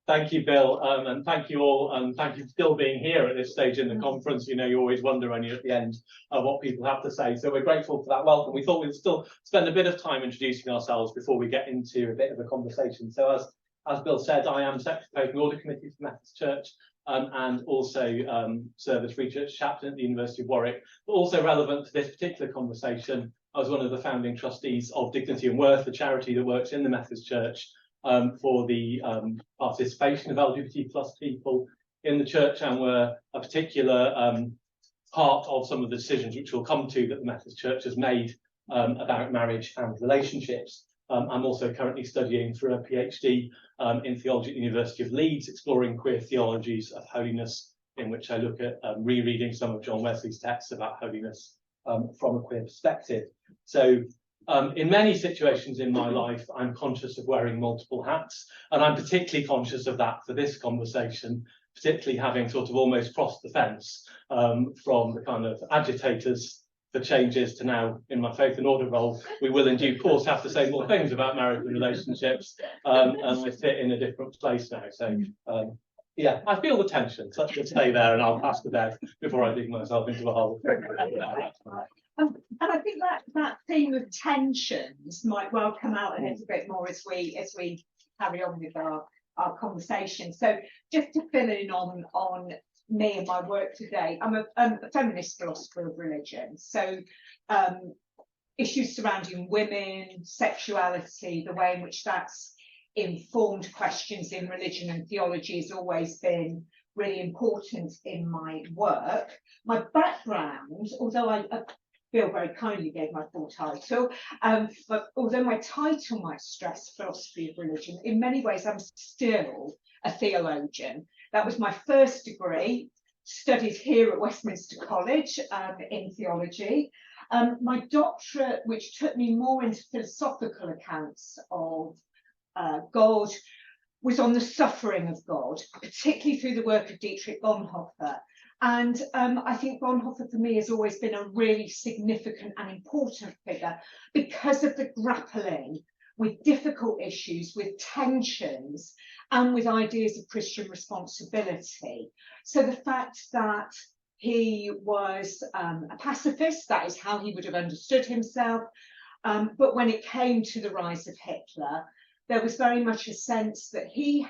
Thank you, Bill, and thank you all, and thank you for still being here at this stage in the conference. You know, you always wonder when you're at the end what people have to say, so we're grateful for that welcome. We thought we'd still spend a bit of time introducing ourselves before we get into a bit of a conversation. So as Bill said, I am Secretary of the Order Committee for the Methodist Church, and also serve as Free Church Chaplain at the University of Warwick. But also relevant to this particular conversation, I was one of the founding trustees of Dignity and Worth, the charity that works in the Methodist Church for the participation of LGBT plus people in the church, and were a particular part of some of the decisions which we'll come to that the Methodist Church has made about marriage and relationships. I'm also currently studying for a PhD in theology at the University of Leeds, exploring queer theologies of holiness, in which I look at rereading some of John Wesley's texts about holiness from a queer perspective. So in many situations in my life, I'm conscious of wearing multiple hats, and I'm particularly conscious of that for this conversation, particularly having sort of almost crossed the fence from the kind of agitators for changes to now in my faith and order role. We will in due course have to say more things about marriage and relationships, and I sit in a different place now. So yeah, I feel the tension, so let's just stay there and I'll pass to Bev before I dig myself into a hole. And I think that theme of tensions might well come out a little bit more as we carry on with our conversation. So just to fill in on me and my work today, I'm a feminist philosopher of religion. So issues surrounding women, sexuality, the way in which that's informed questions in religion and theology has always been really important in my work. My background, although I Bill very kindly gave my full title, but although my title might stress philosophy of religion, in many ways I'm still a theologian. That was my first degree, studied here at Westminster College in theology. My doctorate, which took me more into philosophical accounts of God, was on the suffering of God, particularly through the work of Dietrich Bonhoeffer. And I think Bonhoeffer for me has always been a really significant and important figure because of the grappling with difficult issues, with tensions, and with ideas of Christian responsibility. So the fact that he was a pacifist, that is how he would have understood himself. But when it came to the rise of Hitler, there was very much a sense that he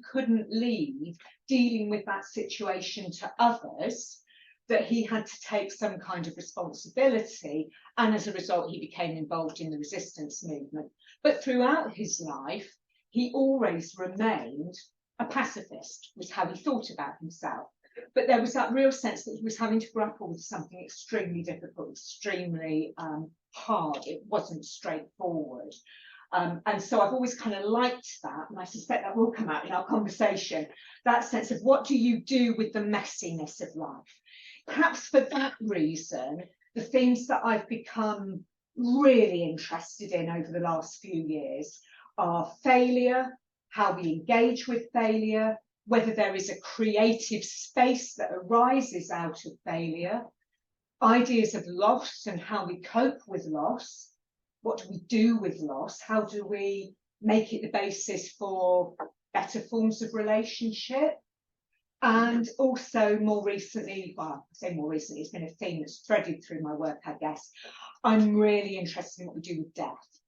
couldn't leave dealing with that situation to others, that he had to take some kind of responsibility, and as a result he became involved in the resistance movement. But throughout his life he always remained a pacifist, was how he thought about himself. But there was that real sense that he was having to grapple with something extremely difficult, extremely hard. It wasn't straightforward. And so I've always kind of liked that, and I suspect that will come out in our conversation, that sense of what do you do with the messiness of life. Perhaps for that reason, the themes that I've become really interested in over the last few years are failure, how we engage with failure, whether there is a creative space that arises out of failure, ideas of loss and how we cope with loss. What do we do with loss? How do we make it the basis for better forms of relationship? And also more recently, well, I say more recently, it's been a theme that's threaded through my work, I guess. I'm really interested in what we do with death,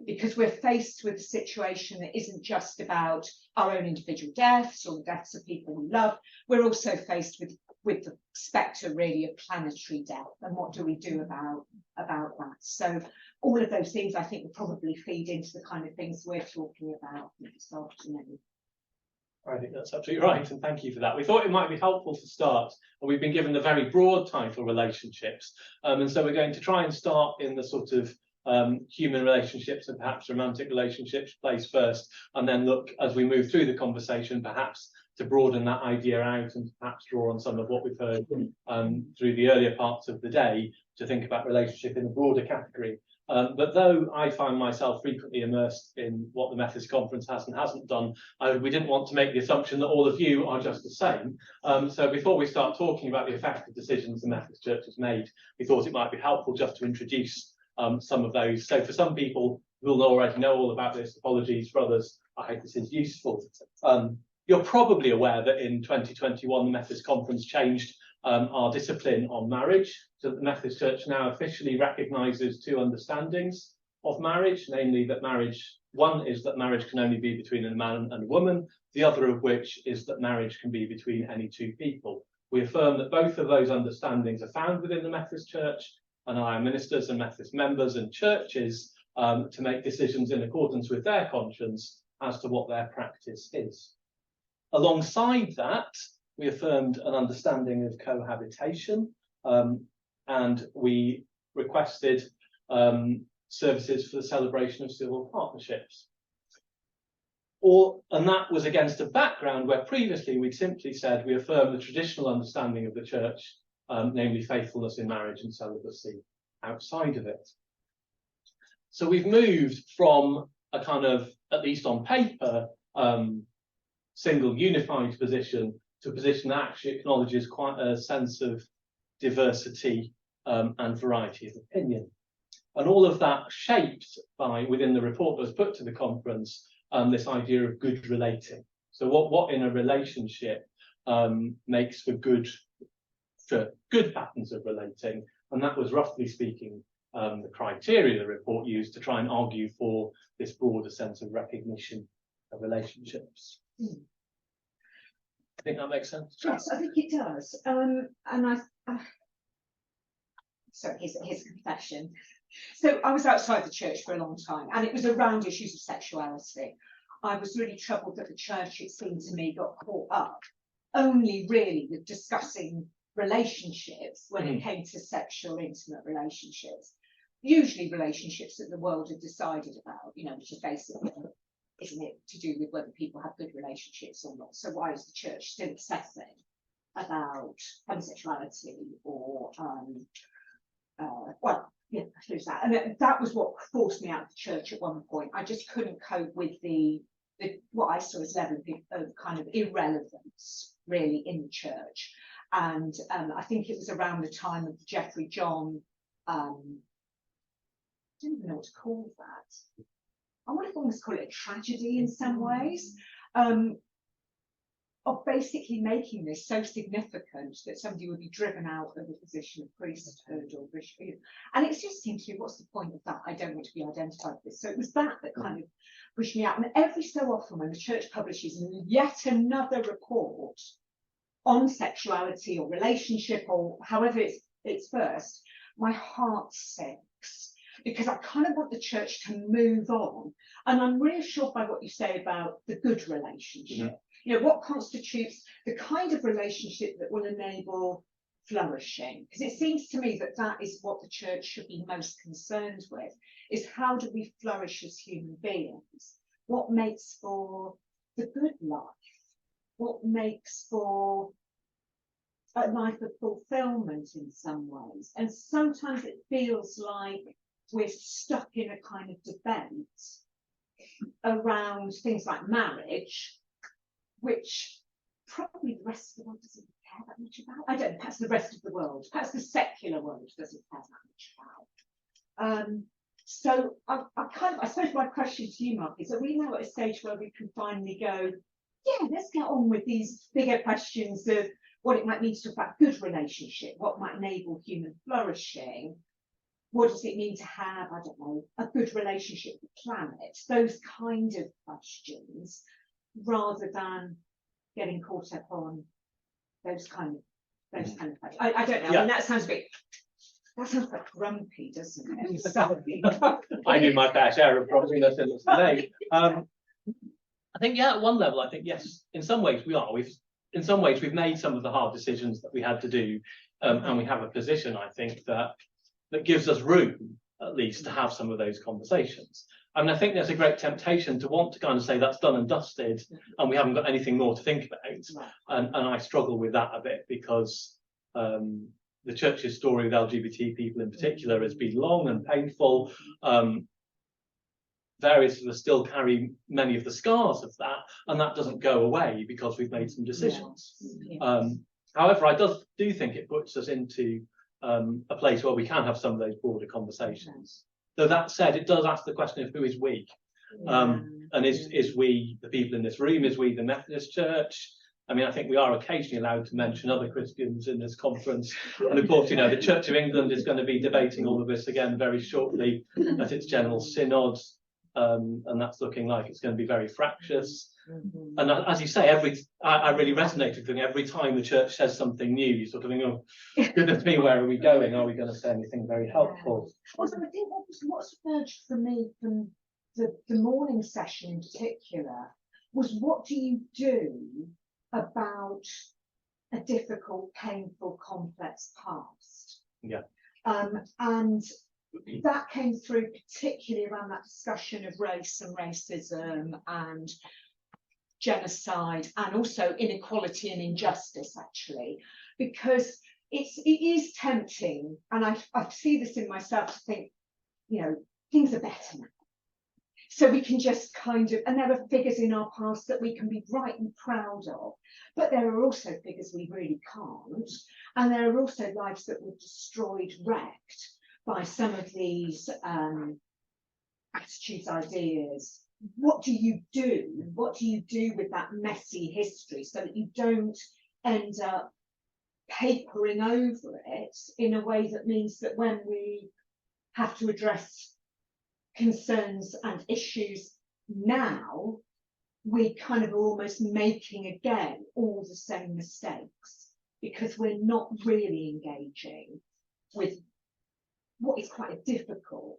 because we're faced with a situation that isn't just about our own individual deaths or the deaths of people we love. We're also faced with the spectre really of planetary death, and what do we do about that? So all of those things I think will probably feed into the kind of things we're talking about this afternoon. I think that's absolutely right, and thank you for that. We thought it might be helpful to start, and we've been given the very broad title relationships, and so we're going to try and start in the sort of human relationships and perhaps romantic relationships place first, and then look as we move through the conversation perhaps to broaden that idea out and perhaps draw on some of what we've heard through the earlier parts of the day to think about relationship in a broader category. But though I find myself frequently immersed in what the Methodist Conference has and hasn't done, we didn't want to make the assumption that all of you are just the same. So before we start talking about the effective decisions the Methodist Church has made, we thought it might be helpful just to introduce some of those. So for some people who will already know all about this, apologies for others I hope this is useful. You're probably aware that in 2021, the Methodist Conference changed our discipline on marriage, so that the Methodist Church now officially recognises two understandings of marriage, namely that one is that marriage can only be between a man and a woman, the other of which is that marriage can be between any two people. We affirm that both of those understandings are found within the Methodist Church, and our ministers and Methodist members and churches to make decisions in accordance with their conscience as to what their practice is. Alongside that, we affirmed an understanding of cohabitation, and we requested services for the celebration of civil partnerships. And that was against a background where previously we'd simply said we affirm the traditional understanding of the church, namely faithfulness in marriage and celibacy outside of it. So we've moved from a kind of, at least on paper, single unified position to a position that actually acknowledges quite a sense of diversity and variety of opinion. And all of that shaped by, within the report that was put to the conference, this idea of good relating. So what in a relationship makes for good patterns of relating, and that was roughly speaking the criteria the report used to try and argue for this broader sense of recognition of relationships. I think that makes sense. Yes, I think it does. And sorry, here's a confession. So I was outside the church for a long time, and it was around issues of sexuality. I was really troubled that the church, it seemed to me, got caught up only really with discussing relationships when it came to sexual, intimate relationships. Usually relationships that the world had decided about, which is basically, isn't it, to do with whether people have good relationships or not. So why is the church still obsessing about homosexuality or, yeah, I suppose that. And that was what forced me out of the church at one point. I just couldn't cope with the what I saw as level of kind of irrelevance, really, in the church. And I think it was around the time of the Jeffrey John, I don't even know what to call that. I wonder if I almost call it a tragedy in some ways, of basically making this so significant that somebody would be driven out of the position of priesthood or bishop. And it just seemed to me, what's the point of that? I don't want to be identified with this. So it was that kind of pushed me out. And every so often when the church publishes yet another report on sexuality or relationship or however it's first, my heart sinks. Because I kind of want the church to move on. And I'm reassured by what you say about the good relationship. What constitutes the kind of relationship that will enable flourishing? Because it seems to me that that is what the church should be most concerned with, is how do we flourish as human beings? What makes for the good life? What makes for a life of fulfillment in some ways? And sometimes it feels like we're stuck in a kind of debate around things like marriage, which probably the rest of the world doesn't care that much about. I don't know, perhaps the rest of the world, perhaps the secular world doesn't care that much about. So I suppose my question to you, Mark, is are we now at a stage where we can finally go, yeah, let's get on with these bigger questions of what it might mean to talk about good relationship, what might enable human flourishing, what does it mean to have, I don't know, a good relationship with the planet, those kind of questions, rather than getting caught up on those kind of questions. I don't know. Yeah. I mean, that sounds quite grumpy, doesn't it? I do my fair share of grumpiness in this today. I think, yeah, at one level, I think, yes, in some ways we are. In some ways, we've made some of the hard decisions that we had to do, and we have a position, I think, that gives us room, at least, to have some of those conversations. I mean, I think there's a great temptation to want to kind of say that's done and dusted, and we haven't got anything more to think about. And I struggle with that a bit because the church's story with LGBT people in particular has been long and painful. Various of us still carry many of the scars of that, and that doesn't go away because we've made some decisions. However, I do think it puts us into a place where we can have some of those broader conversations. Though that said, it does ask the question of who is we. And is we, the people in this room, is we the Methodist Church? I mean, I think we are occasionally allowed to mention other Christians in this conference. And of course, you know, the Church of England is going to be debating all of this again very shortly at its General Synod. And that's looking like it's going to be very fractious. And as you say, I really resonated with every time the church says something new, you sort of think, oh, goodness me, where are we going? Are we going to say anything very helpful? Also, I think what's emerged for me from the morning session in particular was, what do you do about a difficult, painful, complex past? Yeah. And that came through particularly around that discussion of race and racism and genocide, and also inequality and injustice, actually, because it is tempting, and I see this in myself, to think, you know, things are better now. So we can just kind of, and there are figures in our past that we can be right and proud of, but there are also figures we really can't, and there are also lives that were destroyed, wrecked by some of these attitudes, ideas. What do you do? What do you do with that messy history so that you don't end up papering over it in a way that means that when we have to address concerns and issues now, we kind of are almost making again all the same mistakes, because we're not really engaging with what is quite a difficult,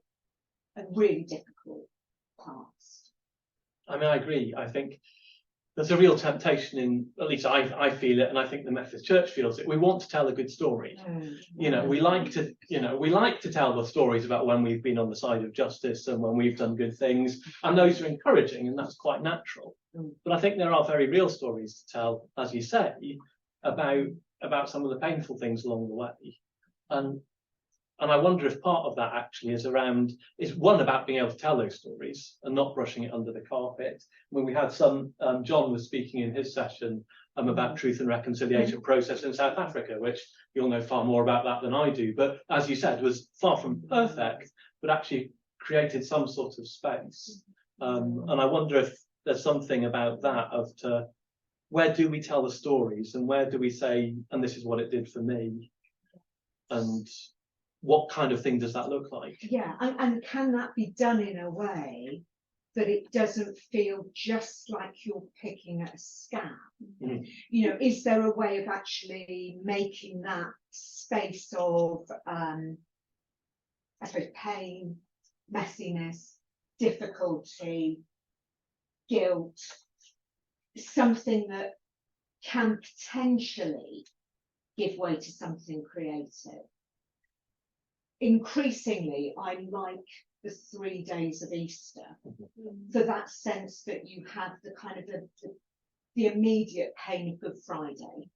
a really difficult past. I mean, I agree. I think there's a real temptation in, at least I feel it, and I think the Methodist Church feels it. We want to tell a good story. You know, we like to tell the stories about when we've been on the side of justice and when we've done good things, and those are encouraging, and that's quite natural. But I think there are very real stories to tell, as you say, about some of the painful things along the way. And I wonder if part of that actually is one, about being able to tell those stories and not brushing it under the carpet. When we had John was speaking in his session about truth and reconciliation process in South Africa, which you'll know far more about that than I do, but as you said, was far from perfect, but actually created some sort of space. And I wonder if there's something about that where do we tell the stories, and where do we say, and this is what it did for me, and what kind of thing does that look like? Yeah, and can that be done in a way that it doesn't feel just like you're picking at a scab? You know, is there a way of actually making that space of, I suppose, pain, messiness, difficulty, guilt, something that can potentially give way to something creative? Increasingly, I like the 3 days of Easter, for that sense that you have the kind of the immediate pain of Good Friday.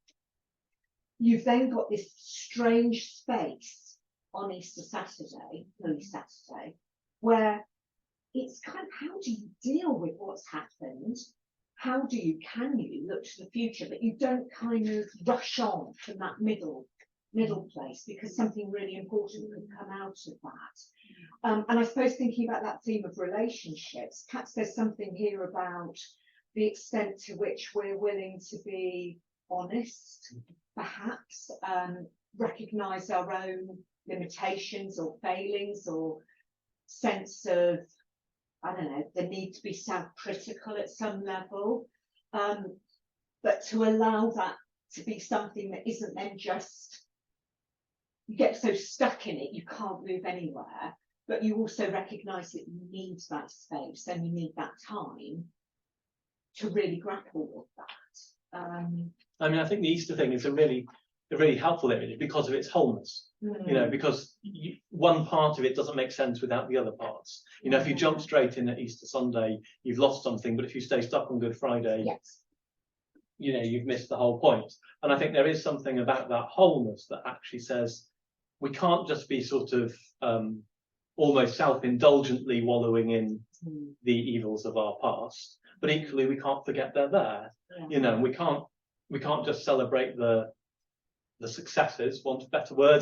You've then got this strange space on Easter Saturday, Holy Saturday, where it's kind of, how do you deal with what's happened? Can you look to the future, but you don't kind of rush on from that middle place, because something really important could come out of that. And I suppose thinking about that theme of relationships, perhaps there's something here about the extent to which we're willing to be honest, perhaps recognise our own limitations or failings, or sense of, I don't know, the need to be self-critical at some level, but to allow that to be something that isn't then just, you get so stuck in it you can't move anywhere, but you also recognise that you need that space and you need that time to really grapple with that. I mean, I think the Easter thing is a really helpful area because of its wholeness. You know, because one part of it doesn't make sense without the other parts. You know, if you jump straight in at Easter Sunday, you've lost something, but if you stay stuck on Good Friday, you know, you've missed the whole point. And I think there is something about that wholeness that actually says we can't just be sort of almost self-indulgently wallowing in the evils of our past, but equally we can't forget they're there. You know, we can't just celebrate the successes, want a better word,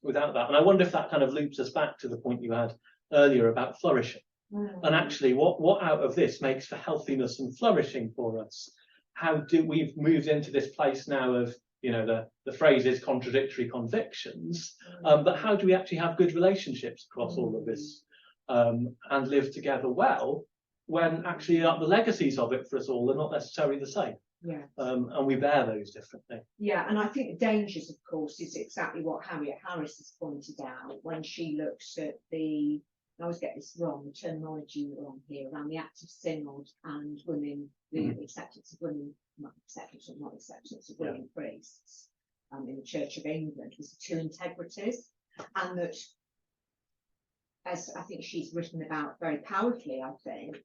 without that. And I wonder if that kind of loops us back to the point you had earlier about flourishing. And actually, what out of this makes for healthiness and flourishing for us? How do we've moved into this place now of, you know, the phrase is contradictory convictions, but how do we actually have good relationships across all of this and live together well when actually the legacies of it for us all are not necessarily the same? Yeah. And we bear those differently. Yeah, and I think the dangers, of course, is exactly what Harriet Harris has pointed out when she looks at the, I always get this wrong, the terminology wrong here, around the active synod and women, the acceptance of women, not acceptance or not acceptance of women priests in the Church of England, was the two integrities, and that, as I think she's written about very powerfully, I think,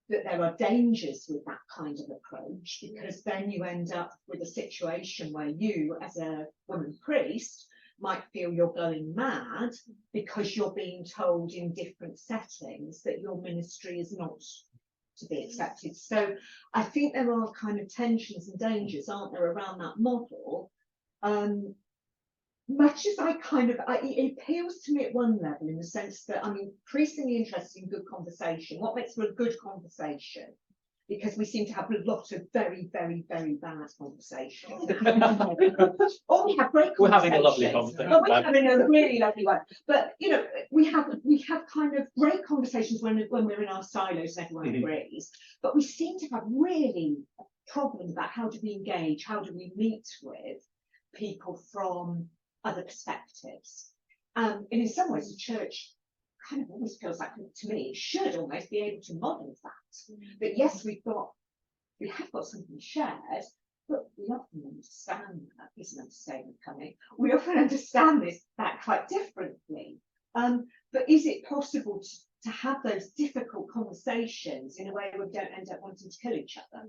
that there are dangers with that kind of approach, because then you end up with a situation where you, as a woman priest, might feel you're going mad because you're being told in different settings that your ministry is not to be accepted. So I think there are kind of tensions and dangers, aren't there, around that model. Much as it appeals to me at one level, in the sense that I'm increasingly interested in good conversation. What makes for a good conversation? Because we seem to have a lot of very, very, very bad conversations. Or we have great conversations. We're having a lovely conversation. Oh, we're having a really lovely one. But you know, we have kind of great conversations when we're in our silos and everyone agrees. But we seem to have really problems about how do we engage, how do we meet with people from other perspectives. And in some ways, the church kind of always feels like, to me, it should almost be able to model that. But yes, we have got something shared, but we often understand that, isn't a statement coming. We often understand that quite differently. But is it possible to have those difficult conversations in a way where we don't end up wanting to kill each other?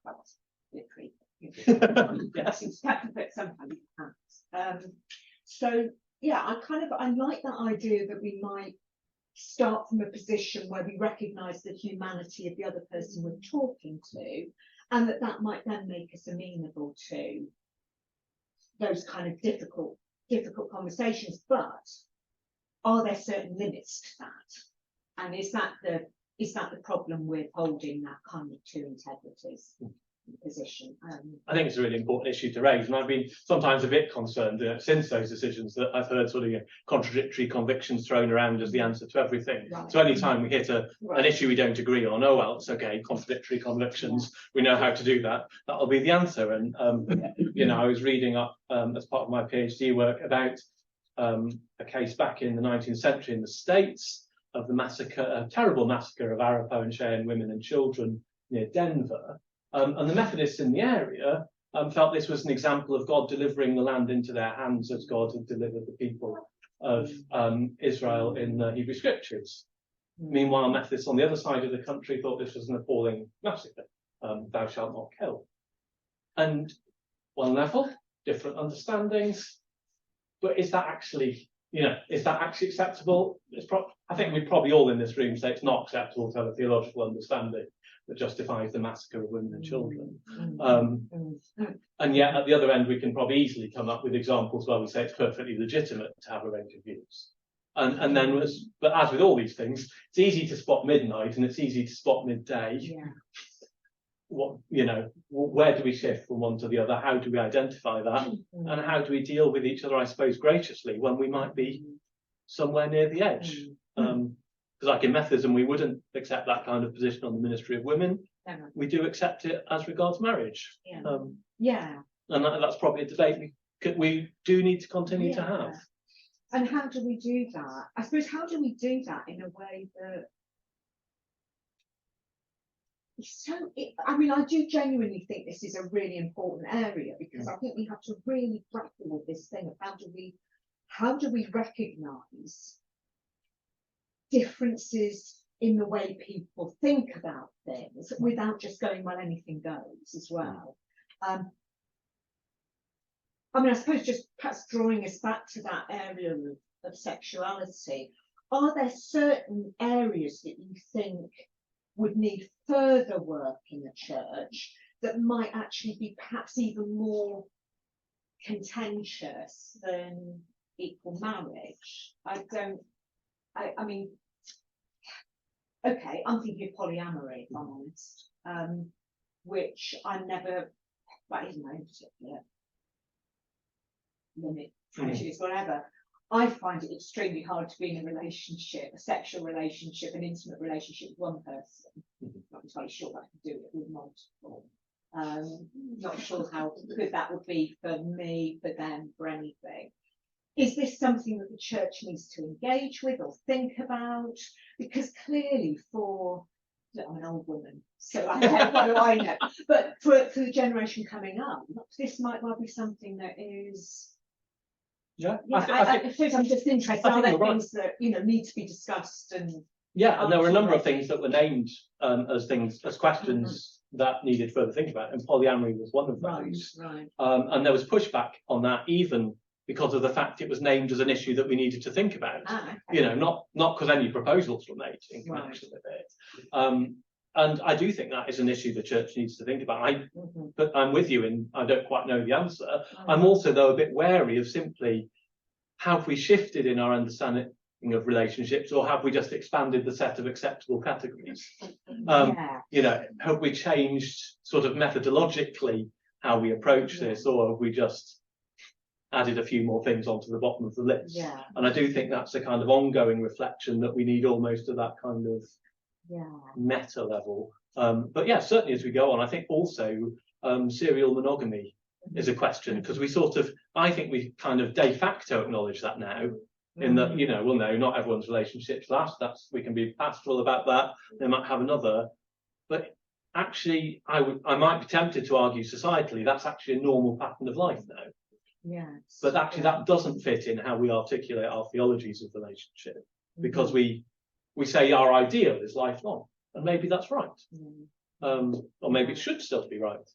Well, literally. Yes, but sometimes it can't. So yeah, I like that idea that we might start from a position where we recognise the humanity of the other person we're talking to, and that might then make us amenable to those kind of difficult conversations. But are there certain limits to that? And is that the problem with holding that kind of two integrities position? I think it's a really important issue to raise, and I've been sometimes a bit concerned since those decisions that I've heard sort of contradictory convictions thrown around as the answer to everything. Right. So any time we hit an issue we don't agree on, oh well, it's okay, contradictory convictions, we know how to do that, that'll be the answer. And you know, I was reading up as part of my PhD work about a case back in the 19th century in the States of the massacre, a terrible massacre of Arapaho and Cheyenne women and children near Denver. And the Methodists in the area felt this was an example of God delivering the land into their hands as God had delivered the people of Israel in the Hebrew Scriptures. Meanwhile, Methodists on the other side of the country thought this was an appalling massacre. Thou shalt not kill. And one level, different understandings. But is that actually, is that actually acceptable? I think we probably all in this room say it's not acceptable to have a theological understanding that justifies the massacre of women and children. And yet, at the other end, we can probably easily come up with examples where we say it's perfectly legitimate to have a range of views. And then, but as with all these things, it's easy to spot midnight and it's easy to spot midday. Yeah. Where do we shift from one to the other? How do we identify that? And how do we deal with each other, I suppose, graciously when we might be somewhere near the edge? Because like in Methodism, we wouldn't accept that kind of position on the ministry of women. We do accept it as regards marriage. And that's probably a debate we do need to continue to have. And how do we do that? I suppose, how do we do that in a way that... I do genuinely think this is a really important area, because I think we have to really grapple with this thing of how do we recognise differences in the way people think about things without just going, well, anything goes as well. I suppose just perhaps drawing us back to that area of sexuality, are there certain areas that you think would need further work in the church that might actually be perhaps even more contentious than equal marriage? okay, I'm thinking of polyamory, if I'm honest, which I never, well, isn't my own particular limit, prejudice, whatever. I find it extremely hard to be in a relationship, a sexual relationship, an intimate relationship with one person. Not entirely sure that I could do it with multiple. Not sure how good that would be for me, for them, for anything. Is this something that the church needs to engage with or think about? Because clearly I'm an old woman, so what do I know? But for the generation coming up, this might well be something that is... Yeah, I suppose I'm just interested. Are there you're right. things that need to be discussed and... Yeah, and there were a number of things that were named as questions that needed further thinking about, and polyamory was one of those. Right. And there was pushback on that, even because of the fact it was named as an issue that we needed to think about. Okay. You know, not because any proposals were made in connection with it. And I do think that is an issue the church needs to think about. But I'm with you, and I don't quite know the answer. I'm also, though, a bit wary of simply, have we shifted in our understanding of relationships, or have we just expanded the set of acceptable categories? You know, have we changed sort of methodologically how we approach this, or have we just added a few more things onto the bottom of the list? And I do think that's a kind of ongoing reflection that we need almost at that kind of meta level. But yeah, certainly as we go on, I think also serial monogamy is a question, because I think we kind of de facto acknowledge that now, in that, you know, well, no, not everyone's relationships last. We can be pastoral about that. They might have another, but actually, I might be tempted to argue societally that's actually a normal pattern of life now. Yes. But actually, that doesn't fit in how we articulate our theologies of relationship, because we say our ideal is lifelong, and maybe that's right, or maybe it should still be right,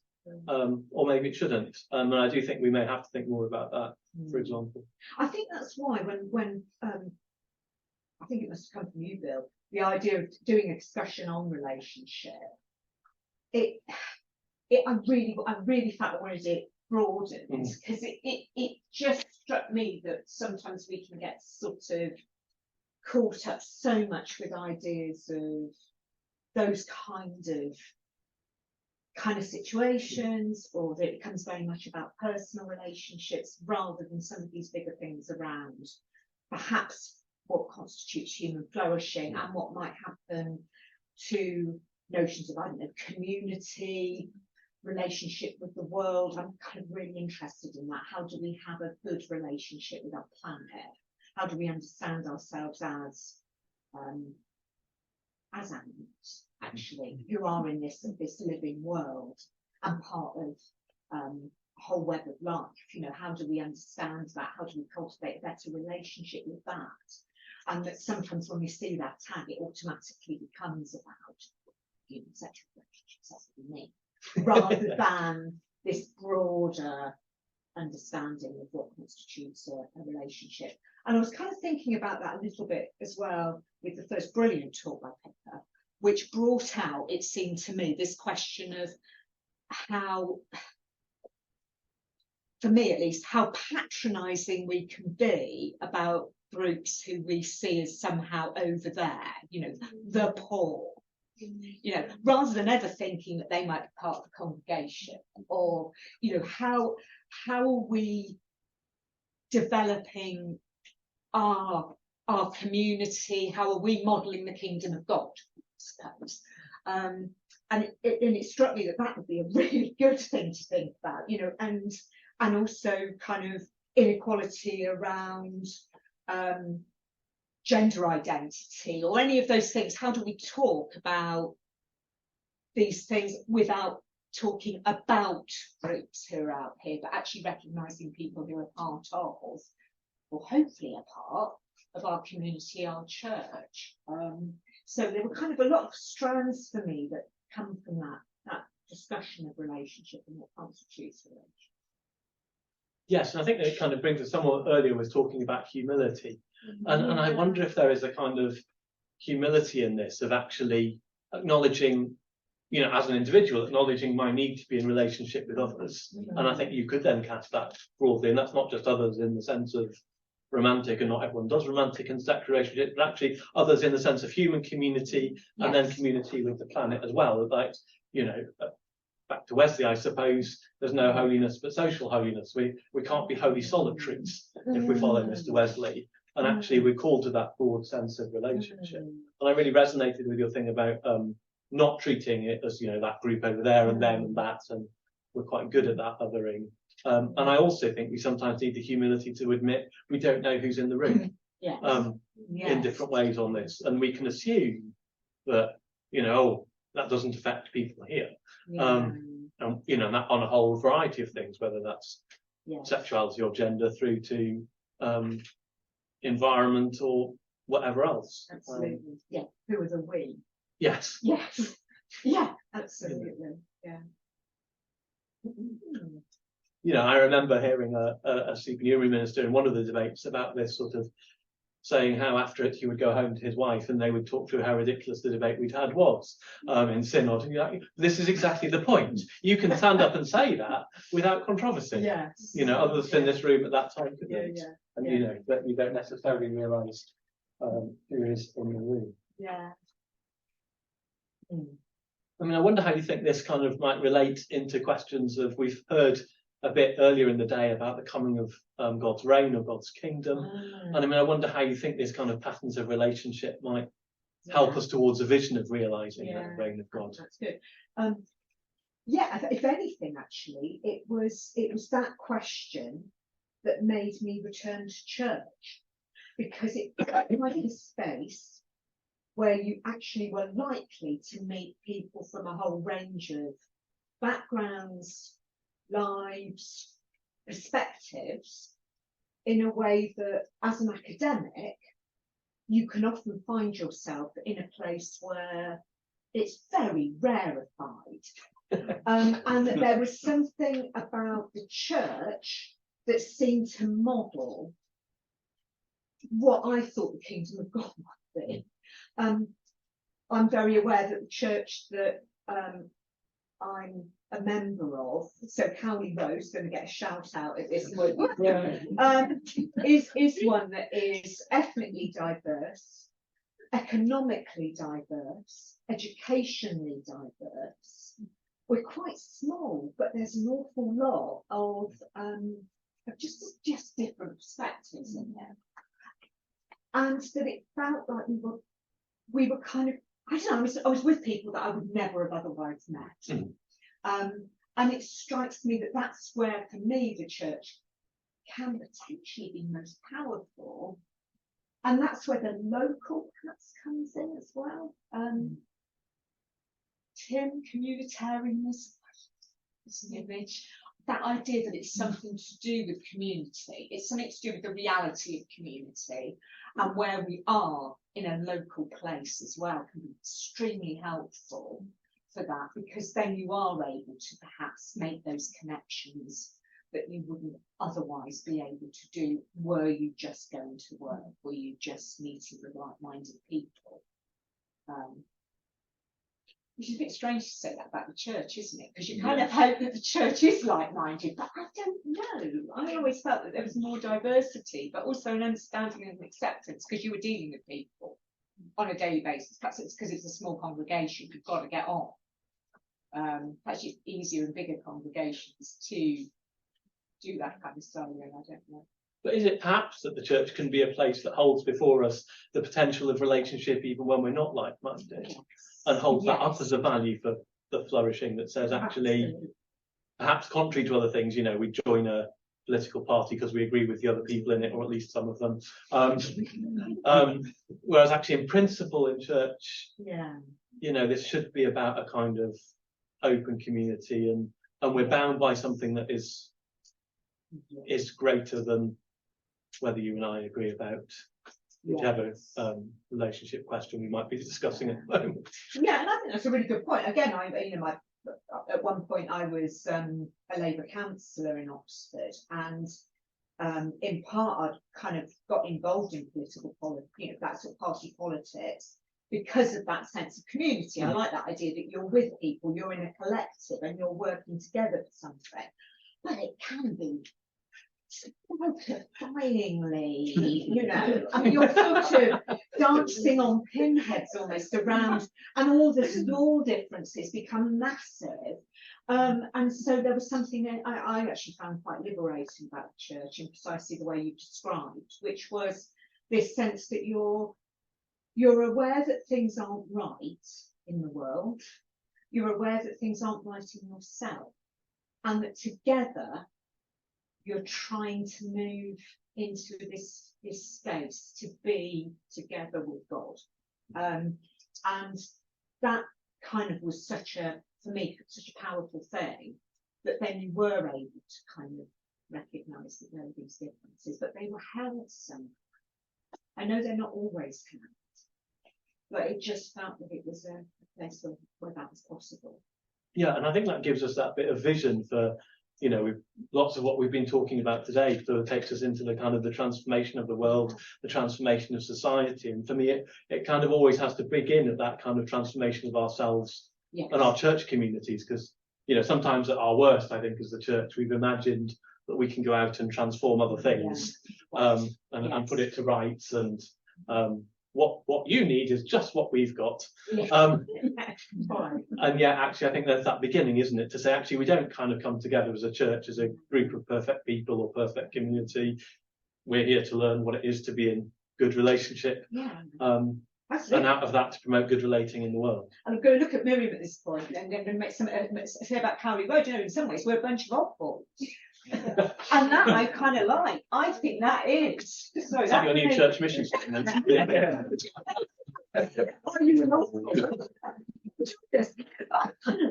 or maybe it shouldn't. And I do think we may have to think more about that, for example. I think that's why when I think it must have come from you, Bill, the idea of doing a discussion on relationship. I really felt I wanted it broadened, because it just struck me that sometimes we can get sort of caught up so much with ideas of those kind of situations, or that it becomes very much about personal relationships rather than some of these bigger things around perhaps what constitutes human flourishing and what might happen to notions of, I don't know, community, relationship with the world. I'm kind of really interested in that. How do we have a good relationship with our planet? How do we understand ourselves as animals, actually, who are in this living world and part of a whole web of life? You know, how do we understand that? How do we cultivate a better relationship with that? And that sometimes when we see that tag, it automatically becomes about human sexual relationships, that's what we mean, rather than this broader understanding of what constitutes a relationship. And I was kind of thinking about that a little bit as well with the first brilliant talk by Pippa, which brought out, it seemed to me, this question of how, for me at least, how patronising we can be about groups who we see as somehow over there, you know, the poor. You know, rather than ever thinking that they might be part of the congregation, or, you know, how are we developing our community? How are we modelling the kingdom of God, I suppose? And it struck me that would be a really good thing to think about, you know, and also kind of inequality around gender identity, or any of those things. How do we talk about these things without talking about groups who are out here, but actually recognising people who are part of, or hopefully a part of our community, our church? So there were kind of a lot of strands for me that come from that discussion of relationship and what constitutes relationship. Yes, and I think that it kind of brings us, someone earlier was talking about humility. And I wonder if there is a kind of humility in this, of actually acknowledging, you know, as an individual, acknowledging my need to be in relationship with others. And I think you could then cast that broadly, and that's not just others in the sense of romantic, and not everyone does romantic and sexual relationships, but actually others in the sense of human community and then community with the planet as well. Like, you know, back to Wesley, I suppose there's no holiness but social holiness. We can't be holy solitaries if we follow Mr. Wesley. And actually we're called to that broad sense of relationship. And I really resonated with your thing about not treating it as, you know, that group over there and them and that, and we're quite good at that othering. And I also think we sometimes need the humility to admit we don't know who's in the room in different ways on this. And we can assume that, you know, oh, that doesn't affect people here. And, you know, that on a whole variety of things, whether that's sexuality or gender through to environment or whatever else. Absolutely. Who are the we? Yes. Yes. Yeah, absolutely. Yeah. You know, I remember hearing a supernumerary minister in one of the debates about this, sort of saying how after it he would go home to his wife and they would talk through how ridiculous the debate we'd had was in synod. And you're like, this is exactly the point. You can stand up and say that without controversy. Yes. You know, others in this room at that time couldn't. And you know, that you don't necessarily realise who is in the room. Yeah. I mean, I wonder how you think this kind of might relate into questions of, we've heard a bit earlier in the day about the coming of God's reign or God's kingdom. And I mean, I wonder how you think this kind of patterns of relationship might help us towards a vision of realising that reign of God. That's good. If anything, actually, it was that question that made me return to church, because it provided a space where you actually were likely to meet people from a whole range of backgrounds, lives, perspectives, in a way that as an academic you can often find yourself in a place where it's very rarefied. And that there was something about the church that seemed to model what I thought the kingdom of God might be. I'm very aware that the church that I'm a member of, so Cowley Road's going to get a shout out at this point, is one that is ethnically diverse, economically diverse, educationally diverse. We're quite small, but there's an awful lot of just different perspectives in there, and that it felt like we were kind of, I don't know, I was with people that I would never have otherwise met. And it strikes me that that's where, for me, the church can potentially be most powerful. And that's where the local perhaps comes in as well. Tim, communitarianism, it's an image. That idea that it's something to do with community, it's something to do with the reality of community, and where we are in a local place as well can be extremely helpful for that, because then you are able to perhaps make those connections that you wouldn't otherwise be able to do were you just going to work, were you just meeting with like-minded people. Which is a bit strange to say that about the church, isn't it? Because you kind of hope that the church is like-minded, but I don't know. I always felt that there was more diversity, but also an understanding and acceptance, because you were dealing with people on a daily basis. Perhaps it's because it's a small congregation, you've got to get on. Perhaps it's easier in bigger congregations to do that kind of stuff, and I don't know. But is it perhaps that the church can be a place that holds before us the potential of relationship even when we're not like-minded? Yes. And holds that up as a value for the flourishing, that says actually, perhaps contrary to other things, you know, we join a political party because we agree with the other people in it, or at least some of them. Whereas actually in principle in church, you know, this should be about a kind of open community, and we're bound by something that is greater than whether you and I agree about whichever relationship question we might be discussing at the moment. Yeah, and I think that's a really good point. Again, at one point I was a Labour councillor in Oxford, and in part I kind of got involved in political politics, you know, that sort of party politics, because of that sense of community. I like that idea that you're with people, you're in a collective, and you're working together for something. But it can be Finally, you know, I mean, you're sort of dancing on pinheads almost around, and all the small differences become massive. And so there was something that I actually found quite liberating about the church in precisely the way you described, which was this sense that you're aware that things aren't right in the world, you're aware that things aren't right in yourself, and that together you're trying to move into this space to be together with God. And that kind of was for me, such a powerful thing, that then you were able to kind of recognise that there were these differences, but they were held somehow. I know they're not always held, but it just felt that it was a place where that was possible. Yeah, and I think that gives us that bit of vision for, you know, lots of what we've been talking about today sort of takes us into the kind of the transformation of the world, the transformation of society. And for me, it kind of always has to begin at that kind of transformation of ourselves. Yes. And our church communities, because, you know, sometimes at our worst, I think, as the church, we've imagined that we can go out and transform other things, and put it to rights. And what you need is just what we've got. And yet, actually, I think there's that beginning, isn't it? To say, actually, we don't kind of come together as a church, as a group of perfect people or perfect community. We're here to learn what it is to be in good relationship. And out of that to promote good relating in the world. And I'm going to look at Miriam at this point and then make some say about Cowley Road. You know, in some ways we're a bunch of oddballs. And that I kind of like. I think that is. Sorry, is that your new church mission statement? I kind of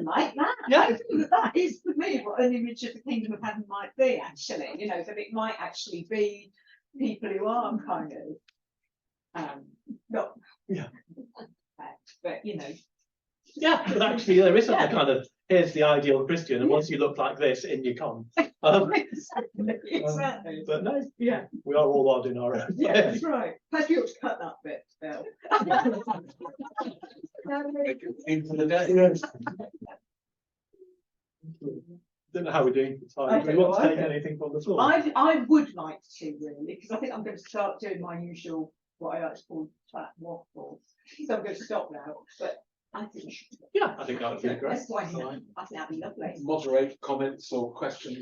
like that. Yeah. I think that is for me what an image of the kingdom of heaven might be, actually. You know, that it might actually be people who are kind of not but you know. Yeah, but actually there isn't a kind of here's the ideal Christian, and once you look like this, in you come. Exactly. But no, yeah, we are all odd in our own. Yeah, that's right. Perhaps you ought to cut that bit, Bill. Don't know how we're doing for time. Do we want to take anything from the floor? I would like to, really, because I think I'm going to start doing my usual, what I like to call flat waffle. So I'm going to stop now, but I think you should. Yeah, I think that would be great. That's why I think that'd be lovely. Moderate comments or questions.